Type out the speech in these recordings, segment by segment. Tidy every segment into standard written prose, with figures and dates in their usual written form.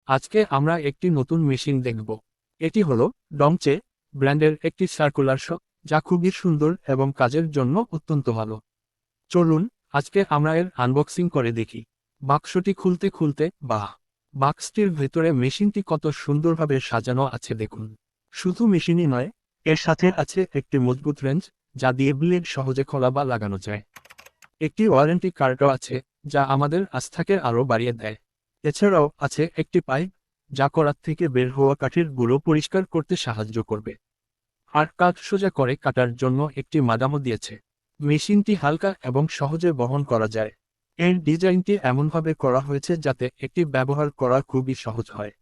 আজকে আমরা একটি নতুন মেশিন দেখব। এটি হলো ডংচে ব্র্যান্ডের একটি সার্কুলার শ, যা খুবই সুন্দর এবং কাজের জন্য অত্যন্ত ভালো। চলুন আজকে আমরা এর আনবক্সিং করে দেখি। বাক্সটি খুলতে খুলতে বাহ! বাক্সটির ভেতরে মেশিনটি কত সুন্দরভাবে সাজানো আছে দেখুন। শুধু মেশিনই নয়, এর সাথে আছে একটি মজবুত রেঞ্জ, যা দিয়ে ব্লেড সহজে খোলা বা লাগানো যায়। একটি ওয়ারেন্টি কার্ডও আছে, যা আমাদের আস্থাকে আরও বাড়িয়ে দেয়। এছাড়াও আছে একটি পাইপ, যা করাত থেকে বের হওয়া কাঠের গুঁড়ো পরিষ্কার করতে সাহায্য করবে। আর কাঠ সোজা করে কাটার জন্য একটি মাদামও দিয়েছে। মেশিনটি হালকা এবং সহজে বহন করা যায়। এর ডিজাইনটি এমনভাবে করা হয়েছে যাতে এটি ব্যবহার করা খুবই সহজ হয়।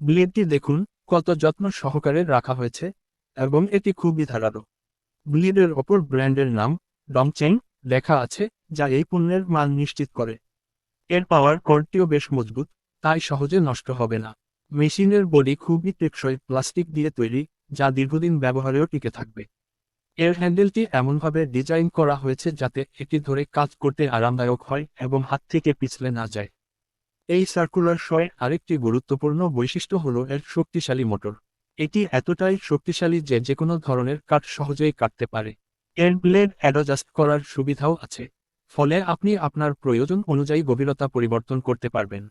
ব্লেডটি দেখুন কত যত্ন সহকারে রাখা হয়েছে, এবং এটি খুবই ধারালো। ব্লেডের ওপর ব্র্যান্ডের নাম ডংচেং লেখা আছে, যা এই পণ্যের মান নিশ্চিত করে। এর পাওয়ার কর্ডটিও বেশ মজবুত, তাই সহজে নষ্ট হবে না। মেশিনের বডি খুবই টেকসই প্লাস্টিক দিয়ে তৈরি, যা দীর্ঘদিন ব্যবহারেও টিকে থাকবে। এর হ্যান্ডেলটি এমনভাবে ডিজাইন করা হয়েছে যাতে এটি ধরে কাজ করতে আরামদায়ক হয় এবং হাত থেকে পিছলে না যায়। এই সার্কুলার শয়ের আরেকটি গুরুত্বপূর্ণ বৈশিষ্ট্য হলো এর শক্তিশালী মোটর। এটি এতটাই শক্তিশালী যে যেকোনো ধরনের কাঠ সহজেই কাটতে পারে। এর ব্লেড অ্যাডজাস্ট করার সুবিধাও আছে, ফলে আপনি আপনার প্রয়োজন অনুযায়ী গভীরতা পরিবর্তন করতে পারবেন।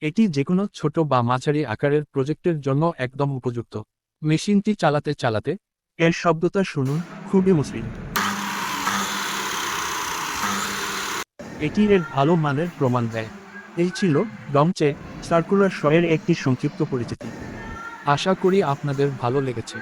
এটি যেকোনো ছোট বা মাঝারি আকারের প্রজেক্টের জন্য একদম উপযুক্ত। মেশিনটি চালাতে চালাতে এর শব্দটা শুনুন, খুবই মসৃণ। এটি এর ভালো মানের প্রমাণ দেয়। এই ছিল ডংচে সার্কুলার শয়ের একটি সংক্ষিপ্ত পরিচিতি। আশা করি আপনাদের ভালো লেগেছে।